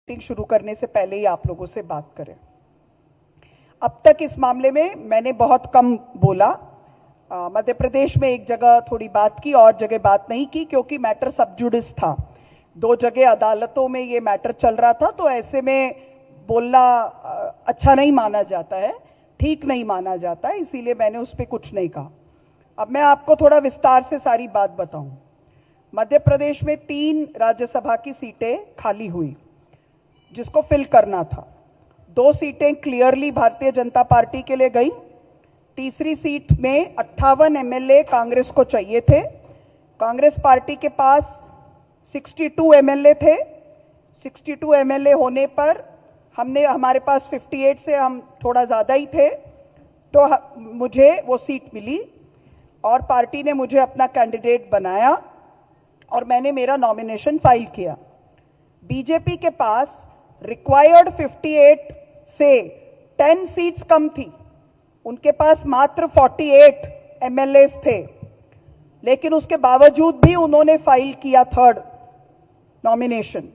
Meeting शुरू करने से पहले ही आप लोगों से बात करें। अब तक इस मामले में मैंने बहुत कम बोला। मध्य प्रदेश में एक जगह थोड़ी बात की और जगह बात नहीं की, क्योंकि मैटर सब जुडिस था। 2 जगह अदालतों में ये मैटर चल रहा था, तो ऐसे में बोलना अच्छा नहीं माना जाता है, ठीक नहीं माना जाता है, इसीलिए मैंने उस पर कुछ नहीं कहा। अब मैं आपको थोड़ा विस्तार से सारी बात बताऊं। मध्य प्रदेश में 3 राज्यसभा की सीटें खाली हुई जिसको फिल करना था। 2 सीटें क्लियरली भारतीय जनता पार्टी के लिए गई। तीसरी सीट में 58 एमएलए कांग्रेस को चाहिए थे। कांग्रेस पार्टी के पास 62 एमएलए थे। 62 एमएलए होने पर हमारे पास 58 से हम थोड़ा ज़्यादा ही थे, तो मुझे वो सीट मिली और पार्टी ने मुझे अपना कैंडिडेट बनाया और मैंने मेरा नॉमिनेशन फाइल किया। बीजेपी के पास रिक्वायर्ड 58 से 10 सीट्स कम थी, उनके पास मात्र 48 एमएलएस थे, लेकिन उसके बावजूद भी उन्होंने फाइल किया 3rd नॉमिनेशन।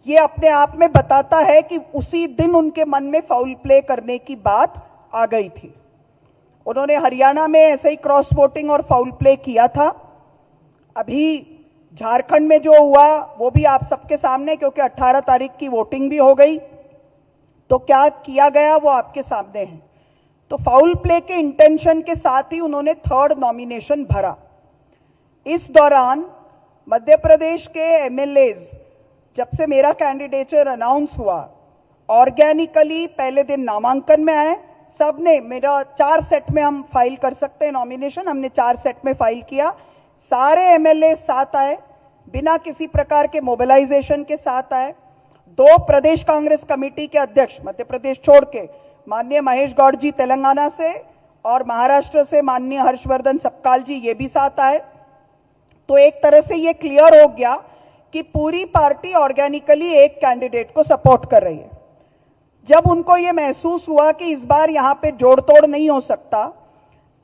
ये अपने आप में बताता है कि उसी दिन उनके मन में फाउल प्ले करने की बात आ गई थी। उन्होंने हरियाणा में ऐसे ही क्रॉस वोटिंग और फाउल प्ले किया था। अभी झारखंड में जो हुआ वो भी आप सबके सामने, क्योंकि 18 तारीख की वोटिंग भी हो गई, तो क्या किया गया वो आपके सामने है। तो फाउल प्ले के इंटेंशन के साथ ही उन्होंने 3rd नॉमिनेशन भरा। इस दौरान मध्य प्रदेश के एमएलएज, जब से मेरा कैंडिडेचर अनाउंस हुआ, ऑर्गेनिकली पहले दिन नामांकन में आए। सब ने मेरा 4 सेट में हम फाइल कर सकते हैं नॉमिनेशन, हमने 4 सेट में फाइल किया। सारे एमएलए साथ आए, बिना किसी प्रकार के मोबिलाइजेशन के साथ आए। 2 प्रदेश कांग्रेस कमेटी के अध्यक्ष मध्य प्रदेश छोड़ के, माननीय महेश गौड़ जी तेलंगाना से और महाराष्ट्र से माननीय हर्षवर्धन सपकाल जी, ये भी साथ आए। तो एक तरह से ये क्लियर हो गया कि पूरी पार्टी ऑर्गेनिकली एक कैंडिडेट को सपोर्ट कर रही है। जब उनको ये महसूस हुआ कि इस बार यहां पे जोड़ तोड़ नहीं हो सकता,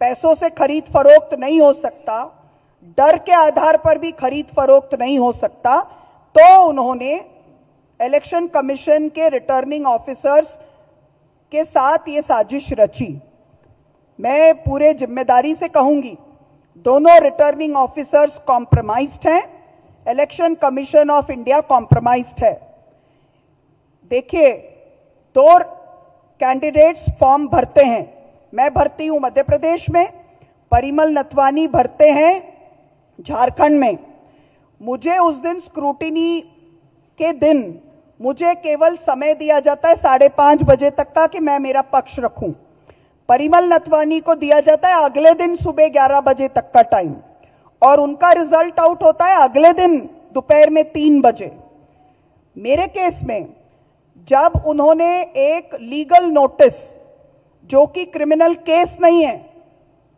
पैसों से खरीद फरोख्त नहीं हो सकता, डर के आधार पर भी खरीद फरोख्त नहीं हो सकता, तो उन्होंने इलेक्शन कमीशन के रिटर्निंग ऑफिसर्स के साथ ये साजिश रची। मैं पूरे जिम्मेदारी से कहूंगी, दोनों रिटर्निंग ऑफिसर्स कॉम्प्रोमाइज्ड हैं, election commission of India compromised है। देखिए, 2 कैंडिडेट्स फॉर्म भरते हैं, मैं भरती हूं मध्य प्रदेश में, परिमल नथवानी भरते हैं झारखंड में। मुझे उस दिन स्क्रूटिनी के दिन मुझे केवल समय दिया जाता है 5:30 बजे तक का कि मैं मेरा पक्ष रखूं। परिमल नथवानी को दिया जाता है अगले दिन सुबह 11 बजे तक का टाइम, और उनका रिजल्ट आउट होता है अगले दिन दोपहर में 3 बजे। मेरे केस में जब उन्होंने एक लीगल नोटिस, जो कि क्रिमिनल केस नहीं है,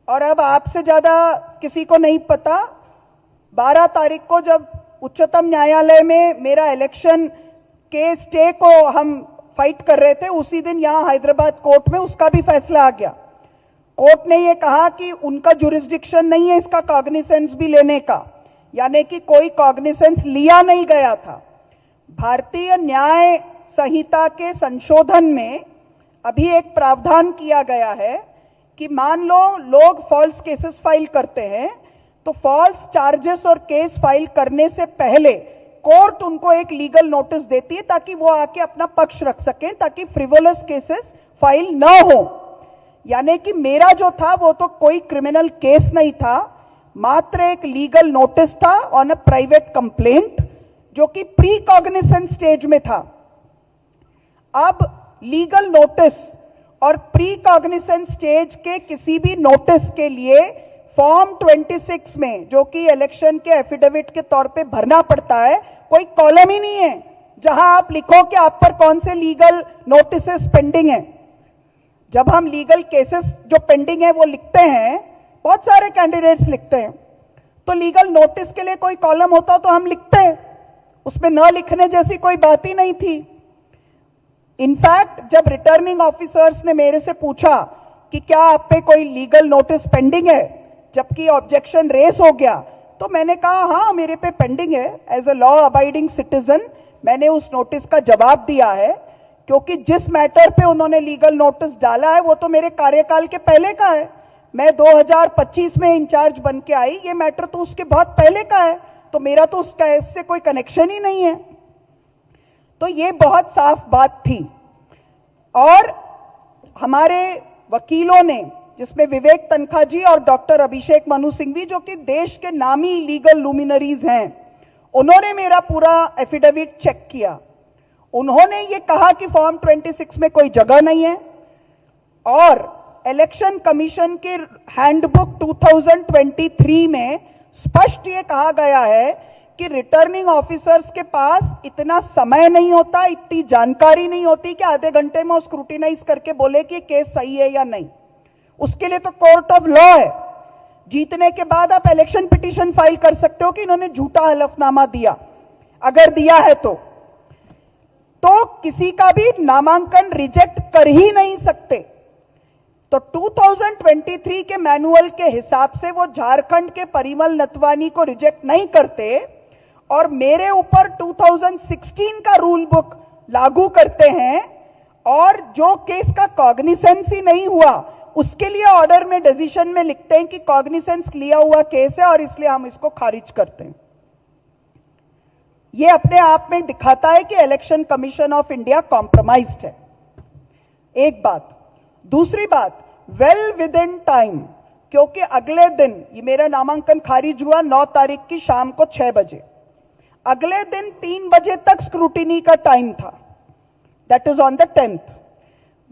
और अब आपसे ज्यादा किसी को नहीं पता, 12 तारीख को जब उच्चतम न्यायालय में मेरा इलेक्शन के स्टे को हम फाइट कर रहे थे, उसी दिन यहां हैदराबाद कोर्ट में उसका भी फैसला आ गया। कोर्ट ने यह कहा कि उनका जुरिस्डिक्शन नहीं है इसका कॉग्निसेंस भी लेने का, यानी कि कोई कॉग्निसेंस लिया नहीं गया था। भारतीय न्याय संहिता के संशोधन में अभी एक प्रावधान किया गया है कि मान लो लोग फॉल्स केसेस फाइल करते हैं, तो फॉल्स चार्जेस और केस फाइल करने से पहले कोर्ट उनको एक लीगल नोटिस देती है ताकि वो आके अपना पक्ष रख सकें, ताकि फ्रिवोलस केसेस फाइल न हो। यानी कि मेरा जो था वो तो कोई क्रिमिनल केस नहीं था, मात्र एक लीगल नोटिस था ऑन अ प्राइवेट कंप्लेंट, जो कि प्री कॉग्निसेंस स्टेज में था। अब लीगल नोटिस और प्री कॉग्निसेंस स्टेज के किसी भी नोटिस के लिए फॉर्म 26 में, जो कि इलेक्शन के एफिडेविट के तौर पे भरना पड़ता है, कोई कॉलम ही नहीं है जहां आप लिखो कि आप पर कौन से लीगल नोटिसेस पेंडिंग है। जब हम लीगल केसेस जो पेंडिंग है वो लिखते हैं, बहुत सारे कैंडिडेट्स लिखते हैं, तो लीगल नोटिस के लिए कोई कॉलम होता तो हम लिखते हैं, उसमें न लिखने जैसी कोई बात ही नहीं थी। इनफैक्ट जब रिटर्निंग ऑफिसर्स ने मेरे से पूछा कि क्या आप पे कोई लीगल नोटिस पेंडिंग है, जबकि ऑब्जेक्शन रेस हो गया, तो मैंने कहा हाँ मेरे पे पेंडिंग है। As a law abiding citizen मैंने उस नोटिस का जवाब दिया है, क्योंकि जिस मैटर पे उन्होंने लीगल नोटिस डाला है वो तो मेरे कार्यकाल के पहले का है। मैं 2025 में इंचार्ज बन के आई, ये मैटर तो उसके बहुत पहले का है, तो मेरा तो उसका इससे कोई कनेक्शन ही नहीं है। तो ये बहुत साफ बात थी। और हमारे वकीलों ने, जिसमें विवेक तनखा जी और डॉक्टर अभिषेक मनु सिंघवी, जो कि देश के नामी लीगल लुमिनरीज हैं, उन्होंने मेरा पूरा एफिडेविट चेक किया। उन्होंने ये कहा कि फॉर्म 26 में कोई जगह नहीं है, और इलेक्शन कमीशन के हैंडबुक 2023 में स्पष्ट ये कहा गया है कि रिटर्निंग ऑफिसर्स के पास इतना समय नहीं होता, इतनी जानकारी नहीं होती कि आधे घंटे में वो स्क्रूटिनाइज करके बोले कि केस सही है या नहीं। उसके लिए तो कोर्ट ऑफ लॉ है। जीतने के बाद आप इलेक्शन पिटीशन फाइल कर सकते हो कि इन्होंने झूठा हलफनामा दिया, अगर दिया है तो किसी का भी नामांकन रिजेक्ट कर ही नहीं सकते। तो 2023 के मैनुअल के हिसाब से वो झारखंड के परिमल नथवानी को रिजेक्ट नहीं करते, और मेरे ऊपर 2016 का रूल बुक लागू करते हैं, और जो केस का कॉग्निसेंस ही नहीं हुआ उसके लिए ऑर्डर में, डिसीजन में लिखते हैं कि कॉग्निसेंस लिया हुआ केस है और इसलिए हम इसको खारिज करते हैं। ये अपने आप में दिखाता है कि election commission of India compromised है। एक बात। दूसरी बात, वेल विद इन टाइम, क्योंकि अगले दिन ये मेरा नामांकन खारिज हुआ 9 तारीख की शाम को 6 बजे। अगले दिन 3 बजे तक स्क्रूटिनी का टाइम था, that is on the 10th।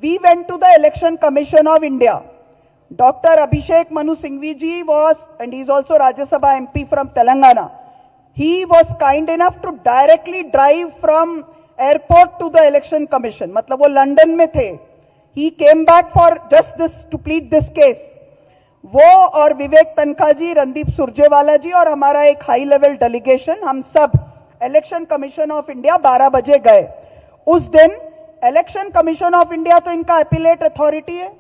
We went to the election commission of India. Doctor Abhishek Manu Singhvi ji was, and he is also Rajya Sabha MP from Telangana, he was kind enough to directly drive from airport to the election commission, मतलब वो London में थे। he came back for just this, to plead this case। वो और विवेक तनखा जी, रणदीप सुरजेवाला जी और हमारा एक high level delegation, हम सब इलेक्शन कमीशन ऑफ इंडिया 12 बजे गए। उस दिन इलेक्शन कमीशन ऑफ इंडिया तो इनका अपीलेट अथॉरिटी है,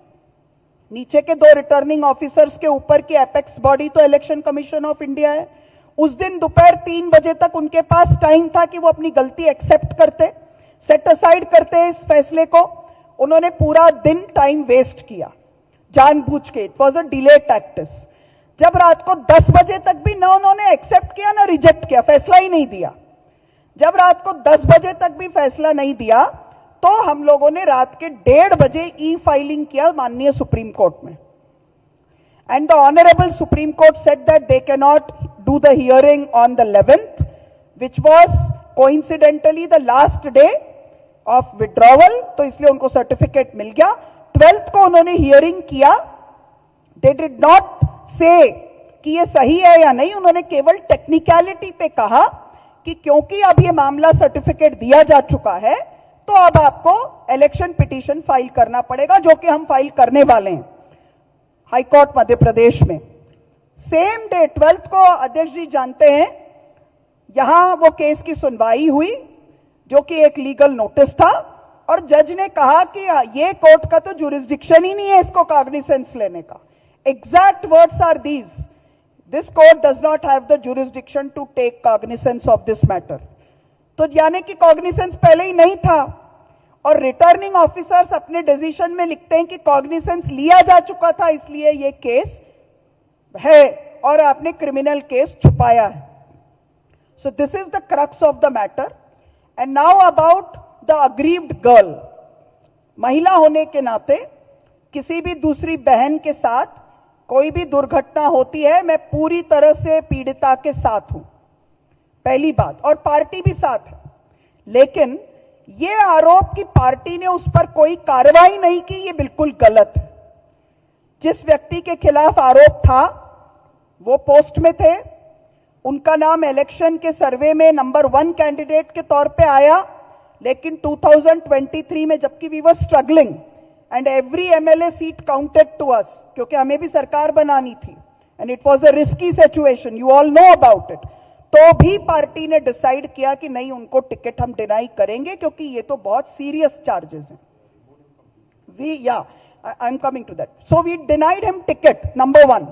नीचे के 2 रिटर्निंग ऑफिसर्स के ऊपर की एपेक्स बॉडी तो इलेक्शन कमीशन ऑफ इंडिया है। उस दिन दोपहर 3 बजे तक उनके पास टाइम था कि वो अपनी गलती एक्सेप्ट करते, सेट असाइड करते इस फैसले को। उन्होंने पूरा दिन टाइम वेस्ट किया जानबूझ के। It was a delay tactics. जब रात को 10 बजे तक भी ना उन्होंने एक्सेप्ट किया ना रिजेक्ट किया, फैसला ही नहीं दिया। जब रात को 10 बजे तक भी फैसला नहीं दिया तो हम लोगों ने रात के 1:30 बजे फाइलिंग किया माननीय सुप्रीम कोर्ट में। And the Honorable Supreme Court said that they cannot do the hearing on the 11th, which was coincidentally the last day of withdrawal, तो इसलिए उनको सर्टिफिकेट मिल गया। 12th को उन्होंने हियरिंग किया। They did not say कि ये सही है या नहीं, उन्होंने केवल टेक्निकलिटी पे कहा कि क्योंकि अब ये मामला सर्टिफिकेट दिया जा चुका है तो अब आपको इलेक्शन पिटीशन फाइल करना पड़ेगा, जो कि हम फाइल करने वाले हैं हाई कोर्ट मध्य प्रदेश में। सेम डे 12th को, अध्यक्ष जी जानते हैं, यहां वो केस की सुनवाई हुई जो कि एक लीगल नोटिस था, और जज ने कहा कि ये कोर्ट का तो जुरिस्डिक्शन ही नहीं है इसको कॉग्निसेंस लेने का। Exact words are these, this court does not have the jurisdiction to take cognizance of this matter. तो यानी कि कॉग्निसेंस पहले ही नहीं था, और रिटर्निंग ऑफिसर्स अपने डिसीजन में लिखते हैं कि कॉग्निसेंस लिया जा चुका था इसलिए ये केस है, और आपने क्रिमिनल केस छुपाया है। So this is the crux of the matter. And now about the aggrieved girl. महिला होने के नाते किसी भी दूसरी बहन के साथ कोई भी दुर्घटना होती है, मैं पूरी तरह से पीड़िता के साथ हूं, पहली बात, और पार्टी भी साथ है। लेकिन ये आरोप कि पार्टी ने उस पर कोई कार्रवाई नहीं की, ये बिल्कुल गलत है। जिस व्यक्ति के खिलाफ आरोप था वो पोस्ट में थे, उनका नाम इलेक्शन के सर्वे में नंबर 1 कैंडिडेट के तौर पे आया, लेकिन 2023 में जबकि we were struggling and every MLA seat counted to us, क्योंकि हमें भी सरकार बनानी थी and it was a risky situation, you all know about it, तो भी पार्टी ने डिसाइड किया कि नहीं, उनको टिकट हम डिनाई करेंगे क्योंकि ये तो बहुत सीरियस चार्जेस हैं। I am coming to that. So we denied him ticket number 1,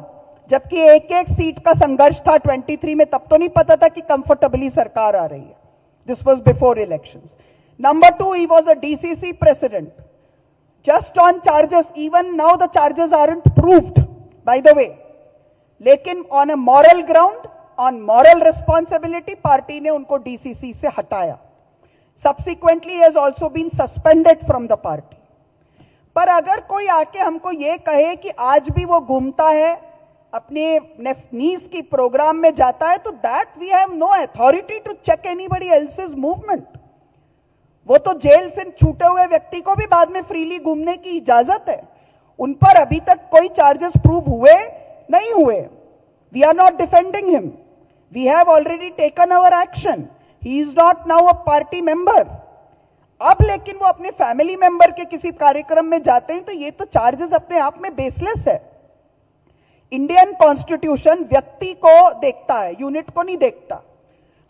जबकि एक एक सीट का संघर्ष था 23 में, तब तो नहीं पता था कि कंफर्टेबली सरकार आ रही है। This was before elections. Number two, he was a DCC president. Just on charges, even now the charges aren't proved, by the way. लेकिन on a moral ground, on moral responsibility, party ने उनको DCC से हटाया. Subsequently, he has also been suspended from the party. पर अगर कोई आके हमको ये कहे कि आज भी वो घूमता है, अपने नीस की प्रोग्राम में जाता है, तो that we have no authority to check anybody else's movement. वो तो जेल से छूटे हुए व्यक्ति को भी बाद में फ्रीली घूमने की इजाजत है. उन पर अभी तक कोई चार्जेस प्रूव हुए नहीं हुए. We are not defending him. We have already taken our action. He is not now a party member. अब लेकिन वो अपने फैमिली मेंबर के किसी कार्यक्रम में जाते हैं तो ये तो चार्जेस अपने आप में बेसलेस है. इंडियन कॉन्स्टिट्यूशन व्यक्ति को देखता है, यूनिट को नहीं देखता.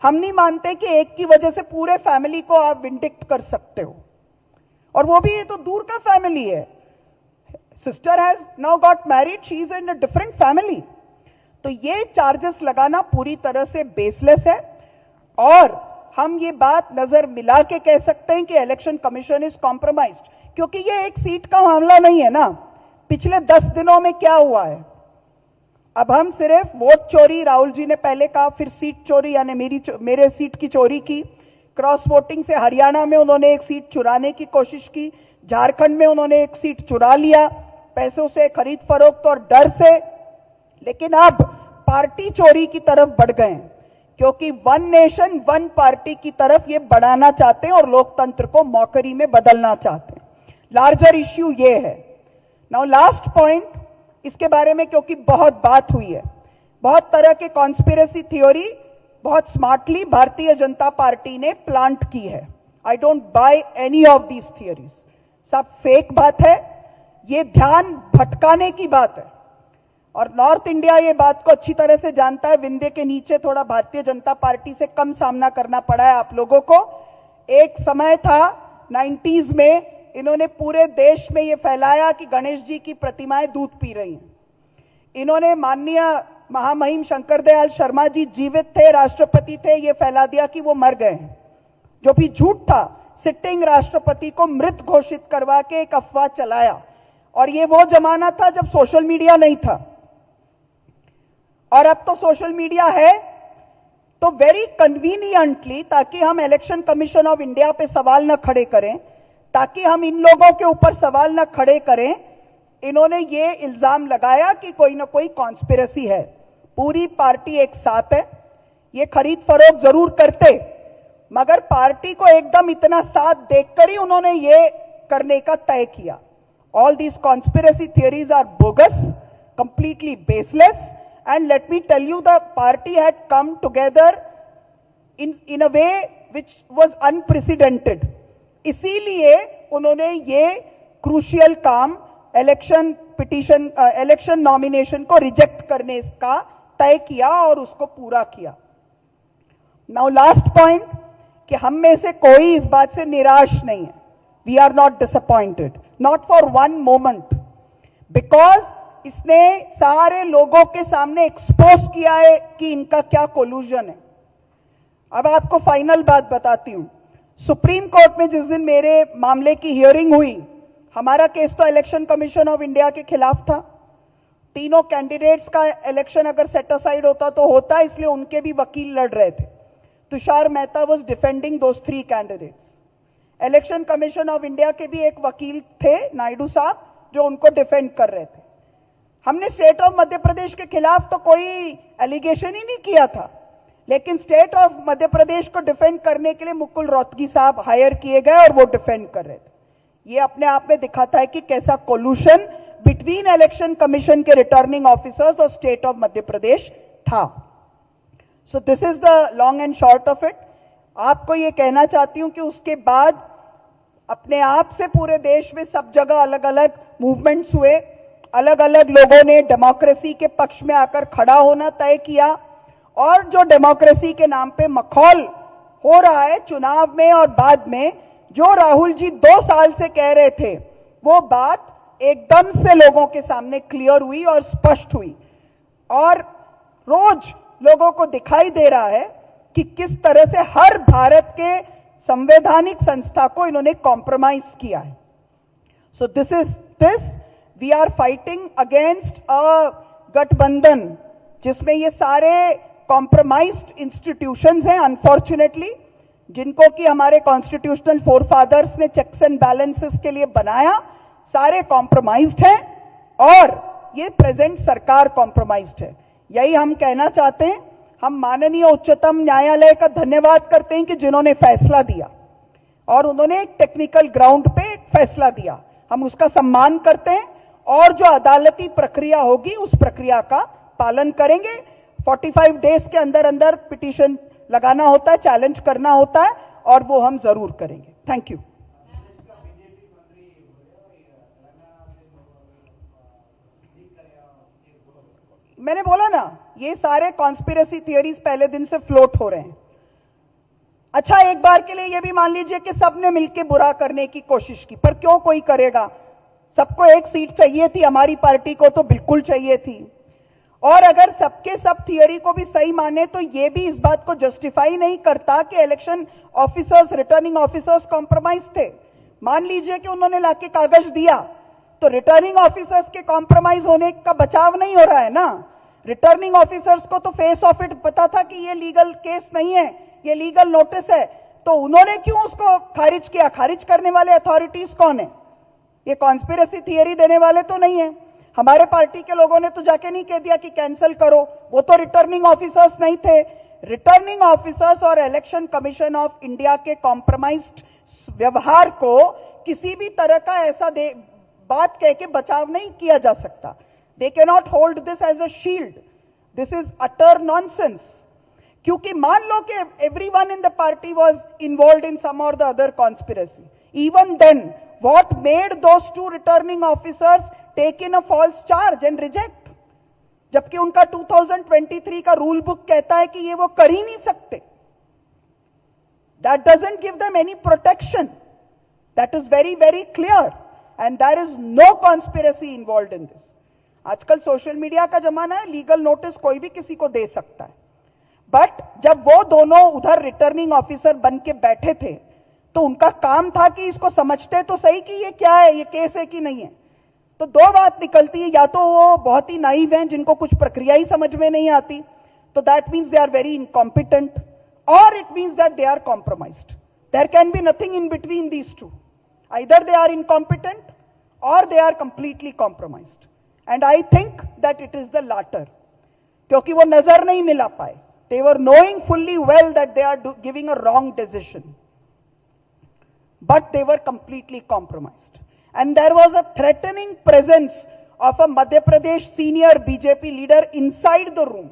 हम नहीं मानते कि एक की वजह से पूरे फैमिली को आप विंडिक्ट कर सकते हो, और वो भी ये तो दूर का फैमिली है. Sister has now got married, she is in a different family. तो ये चार्जेस लगाना पूरी तरह से बेसलेस है. और हम ये बात नजर मिला के कह सकते हैं कि इलेक्शन कमीशन इज कॉम्प्रोमाइज्ड, क्योंकि ये एक सीट का मामला नहीं है ना. पिछले 10 दिनों में क्या हुआ है? अब हम सिर्फ वोट चोरी, राहुल जी ने पहले कहा, फिर सीट चोरी यानी मेरे सीट की चोरी की. क्रॉस वोटिंग से हरियाणा में उन्होंने एक सीट चुराने की कोशिश की. झारखंड में उन्होंने एक सीट चुरा लिया पैसों से, खरीद फरोख्त और डर से. लेकिन अब पार्टी चोरी की तरफ बढ़ गए हैं, क्योंकि वन नेशन वन पार्टी की तरफ ये बढ़ाना चाहते हैं और लोकतंत्र को मौकरी में बदलना चाहते हैं. लार्जर इश्यू ये है. नाउ लास्ट पॉइंट इसके बारे में, क्योंकि बहुत बात हुई है, बहुत तरह के कॉन्स्पिरेसी थ्योरी बहुत स्मार्टली भारतीय जनता पार्टी ने प्लांट की है. I don't by any of these theories. सब फेक बात है. ये ध्यान भटकाने की बात है, और नॉर्थ इंडिया ये बात को अच्छी तरह से जानता है. विंध्य के नीचे थोड़ा भारतीय जनता पार्टी से कम सामना करना पड़ा है आप लोगों को. एक समय था 90s में, इन्होंने पूरे देश में ये फैलाया कि गणेश जी की प्रतिमाएं दूध पी रही हैं. इन्होंने माननीय महामहिम शंकर दयाल शर्मा जी जीवित थे, राष्ट्रपति थे, ये फैला दिया कि वो मर गए हैं, जो भी झूठ था. सिटिंग राष्ट्रपति को मृत घोषित करवा के एक अफवाह चलाया. और ये वो जमाना था जब सोशल मीडिया नहीं था, और अब तो सोशल मीडिया है. तो वेरी कन्वीनियंटली, ताकि हम इलेक्शन कमीशन ऑफ इंडिया पे सवाल न खड़े करें, ताकि हम इन लोगों के ऊपर सवाल न खड़े करें, इन्होंने ये इल्जाम लगाया कि कोई ना कोई कॉन्स्पिरेसी है. पूरी पार्टी एक साथ है. ये खरीद फरोख्त जरूर करते, मगर पार्टी को एकदम इतना साथ देखकर ही उन्होंने ये करने का तय किया. All these conspiracy theories are bogus, completely baseless. And let me tell you, the party had come together in a way which was unprecedented. इसीलिए उन्होंने ये क्रूशियल काम इलेक्शन पिटीशन, इलेक्शन नॉमिनेशन को रिजेक्ट करने का तय किया और उसको पूरा किया. नाउ लास्ट पॉइंट, कि हम में से कोई इस बात से निराश नहीं है. We are not disappointed, not for one moment, because इसने सारे लोगों के सामने एक्सपोज किया है कि इनका क्या कोलूजन है. अब आपको फाइनल बात बताती हूं. सुप्रीम कोर्ट में जिस दिन मेरे मामले की हियरिंग हुई, हमारा केस तो इलेक्शन कमीशन ऑफ इंडिया के खिलाफ था. तीनों कैंडिडेट्स का इलेक्शन अगर सेट असाइड होता तो होता, इसलिए उनके भी वकील लड़ रहे थे. Tushar Mehta was defending those 3 candidates. Election commission of India के भी एक वकील थे, नायडू साहब, जो उनको डिफेंड कर रहे थे. हमने स्टेट ऑफ मध्य प्रदेश के खिलाफ तो कोई एलिगेशन ही नहीं किया था, लेकिन स्टेट ऑफ मध्य प्रदेश को डिफेंड करने के लिए मुकुल रोहतगी साहब हायर किए गए और वो डिफेंड कर रहे थे. ये अपने आप में दिखाता है कि कैसा कोलूशन बिटवीन इलेक्शन कमीशन के रिटर्निंग ऑफिसर्स और स्टेट ऑफ मध्य प्रदेश था. So this is the long and short of it. आपको ये कहना चाहती हूं कि उसके बाद अपने आप से पूरे देश में सब जगह अलग अलग मूवमेंट्स हुए, अलग अलग लोगों ने डेमोक्रेसी के पक्ष में आकर खड़ा होना तय किया, और जो डेमोक्रेसी के नाम पे मखौल हो रहा है चुनाव में और बाद में, जो राहुल जी 2 साल से कह रहे थे, वो बात एकदम से लोगों के सामने क्लियर हुई और स्पष्ट हुई. और रोज लोगों को दिखाई दे रहा है कि किस तरह से हर भारत के संवैधानिक संस्था को इन्होंने कॉम्प्रोमाइज किया है. So this we are fighting against a गठबंधन जिसमें ये सारे कॉम्प्रोमाइज्ड इंस्टीट्यूशंस हैं अनफॉर्चुनेटली, जिनको कि हमारे कॉन्स्टिट्यूशनल फोरफादर्स ने चेक्स एंड बैलेंसेस के लिए बनाया, सारे कॉम्प्रोमाइज्ड हैं और ये प्रेजेंट सरकार कॉम्प्रोमाइज्ड है. यही हम कहना चाहते हैं. हम माननीय उच्चतम न्यायालय का धन्यवाद करते हैं कि जिन्होंने फैसला दिया और उन्होंने एक टेक्निकल ग्राउंड पे एक फैसला दिया. हम उसका सम्मान करते हैं और जो अदालती प्रक्रिया होगी उस प्रक्रिया का पालन करेंगे. 45 डेज के अंदर अंदर पिटीशन लगाना होता है, चैलेंज करना होता है और वो हम जरूर करेंगे. Thank you. मैंने बोला ना, ये सारे कॉन्स्पिरेसी थियरीज पहले दिन से फ्लोट हो रहे हैं. अच्छा, एक बार के लिए ये भी मान लीजिए कि सबने मिलकर बुरा करने की कोशिश की, पर क्यों कोई करेगा? सबको एक सीट चाहिए थी, हमारी पार्टी को तो बिल्कुल चाहिए थी. और अगर सबके सब थियरी को भी सही माने तो ये भी इस बात को जस्टिफाई नहीं करता कि election officers, returning officers compromise थे. मान लीजिए कि उन्होंने लाके कागज दिया, तो रिटर्निंग ऑफिसर्स के कॉम्प्रोमाइज होने का बचाव नहीं हो रहा है ना. रिटर्निंग ऑफिसर्स को तो फेस ऑफ इट पता था कि ये लीगल केस नहीं है, ये लीगल नोटिस है, तो उन्होंने क्यों उसको खारिज किया? खारिज करने वाले अथॉरिटीज कौन है? ये कॉन्स्पिरेसी थियरी देने वाले तो नहीं है. हमारे पार्टी के लोगों ने तो जाके नहीं कह दिया कि कैंसिल करो, वो तो रिटर्निंग ऑफिसर्स नहीं थे. रिटर्निंग ऑफिसर्स और इलेक्शन कमीशन ऑफ इंडिया के कॉम्प्रोमाइज्ड व्यवहार को किसी भी तरह का ऐसा बात कह के बचाव नहीं किया जा सकता. They can not hold this as a shield. This is utter nonsense. क्योंकि मान लो कि everyone in the party was involved in some और the other conspiracy. Even then what made those two returning officers take in a false charge and reject? जबकि उनका 2023 का rule book कहता है कि ये वो कर ही नहीं सकते. That doesn't give them any protection. That is very very clear and there is no conspiracy involved in this. आजकल सोशल मीडिया का जमाना है, लीगल नोटिस कोई भी किसी को दे सकता है. बट जब वो दोनों उधर रिटर्निंग ऑफिसर बन के बैठे थे तो उनका काम था कि इसको समझते तो सही कि ये क्या है, ये केस है कि नहीं है. तो दो बात निकलती है, या तो वो बहुत ही नाइव हैं जिनको कुछ प्रक्रिया ही समझ में नहीं आती, तो that means they are very incompetent, और it means that they are compromised. There can be nothing in between these two. Either they are incompetent or they are completely compromised. And I think that it is the latter. क्योंकि वो नजर नहीं मिला पाए. They were knowing fully well that they are giving a wrong decision. But they were completely compromised. And there was a threatening presence of a Madhya Pradesh senior BJP leader inside the room.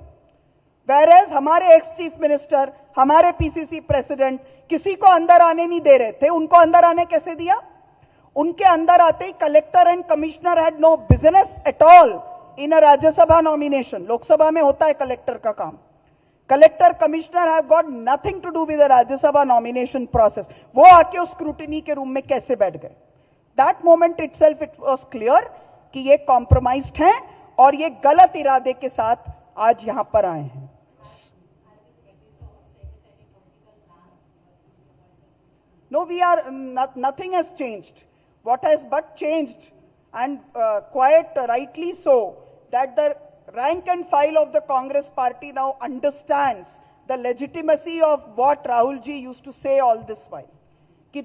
Whereas हमारे ex chief minister, हमारे PCC president किसी को अंदर आने नहीं दे रहे थे. उनको अंदर आने कैसे दिया? उनके अंदर आते ही collector and commissioner had no business at all in a Rajya Sabha nomination. Lok Sabha में होता है कलेक्टर का काम. Collector commissioner have got nothing to do with the Rajya Sabha nomination process. वो आके उस स्क्रूटिनी के रूम में कैसे बैठ गए? That moment itself it was clear कि ये कॉम्प्रोमाइज्ड हैं और ये गलत इरादे के साथ आज यहां पर आए हैं. No, nothing has changed. What has but changed, and quite rightly so, that the rank and file of the Congress party now understands the legitimacy of what Rahul ji used to say all this while. Ki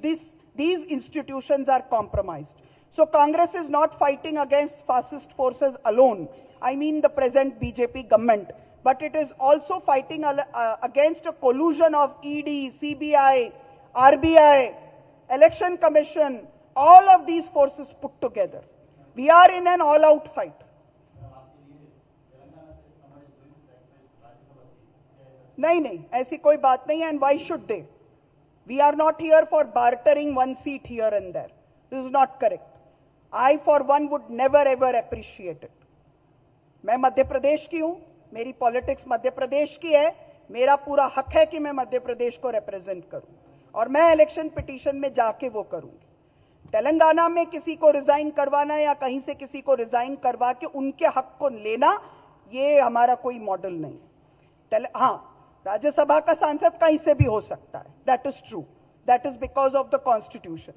these institutions are compromised. So Congress is not fighting against fascist forces alone. I mean the present BJP government. But it is also fighting against a collusion of ED, CBI, RBI, Election Commission, all of these forces put together. We are in an all-out fight. नहीं, ऐसी कोई बात नहीं है, and why should they? We are not here for bartering one seat here and there. This is not correct. I for one would never ever appreciate it. मैं मध्य प्रदेश की हूं, मेरी पॉलिटिक्स मध्य प्रदेश की है, मेरा पूरा हक है कि मैं मध्य प्रदेश को रिप्रेजेंट करूं और मैं इलेक्शन पिटीशन में जाके वो करूंगी. तेलंगाना में किसी को रिजाइन करवाना या कहीं से किसी को रिजाइन करवा के उनके हक को लेना, ये हमारा कोई मॉडल नहीं है. हाँ, राज्यसभा का सांसद कहीं से भी हो सकता है. That is true. That is because of the constitution.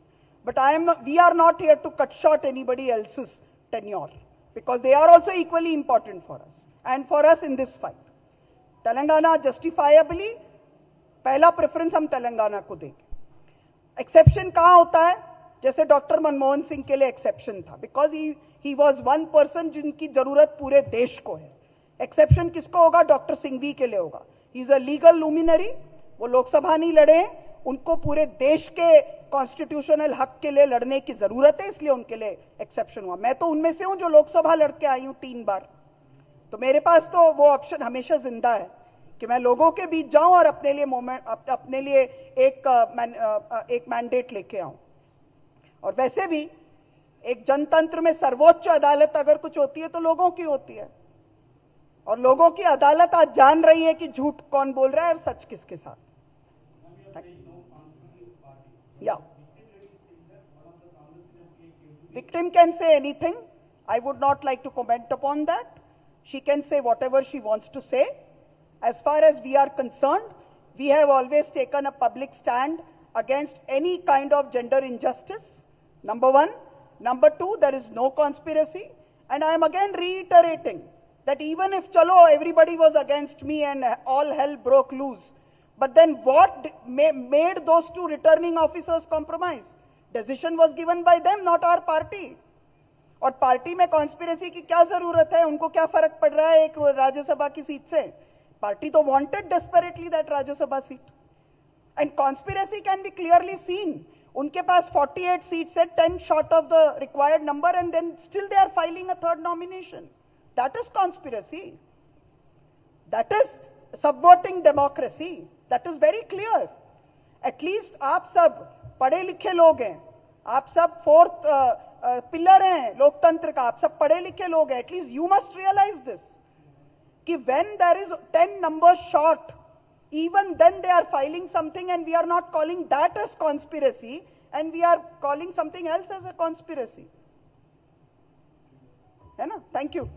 But we are not here to cut short anybody else's tenure, because they are also equally important for us and for us in this fight. Telangana justifiably पहला preference हम तेलंगाना को देंगे. Exception कहां होता है? जैसे doctor Manmohan Singh के लिए एक्सेप्शन था, because he was one person जिनकी जरूरत पूरे देश को है. एक्सेप्शन किसको होगा? डॉक्टर सिंघवी के लिए होगा. He is a legal luminary. वो लोकसभा नहीं लड़े, उनको पूरे देश के कॉन्स्टिट्यूशनल हक के लिए लड़ने की जरूरत है, इसलिए उनके लिए एक्सेप्शन हुआ. मैं तो उनमें से हूं जो लोकसभा लड़के आई हूं 3 बार. तो मेरे पास तो वो ऑप्शन हमेशा जिंदा है कि मैं लोगों के बीच जाऊं और अपने लिए एक मैंडेट लेके आऊं. और वैसे भी एक जनतंत्र में सर्वोच्च अदालत अगर कुछ होती है तो लोगों की होती है, और लोगों की अदालत आज जान रही है कि झूठ कौन बोल रहा है और सच किसके साथ. या victim can say anything. I would not like to comment upon that. She can say whatever she wants to say. As far as we are concerned, we have always taken a public stand against any kind of gender injustice. Number one. Number two, there is no conspiracy. And I am again reiterating that even if chalo everybody was against me and all hell broke loose, but then what made those 2 returning officers compromise? Decision was given by them, not our party. और party में conspiracy की क्या जरूरत है? उनको क्या फर्क पड़ रहा है एक राज्यसभा की सीट से? पार्टी तो wanted desperately that Rajya Sabha seat. And conspiracy can be clearly seen. उनके पास 48 सीट्स है, 10 short of the required number, and then still they are filing a third nomination. That is conspiracy. That is subverting democracy. That is very clear. At least आप सब पढ़े लिखे लोग हैं, आप सब 4th पिलर हैं लोकतंत्र का, आप सब पढ़े लिखे लोग हैं. At least you must realise this कि when there is 10 numbers short, even then they are filing something, and we are not calling that as conspiracy, and we are calling something else as a conspiracy. है ना? Thank you.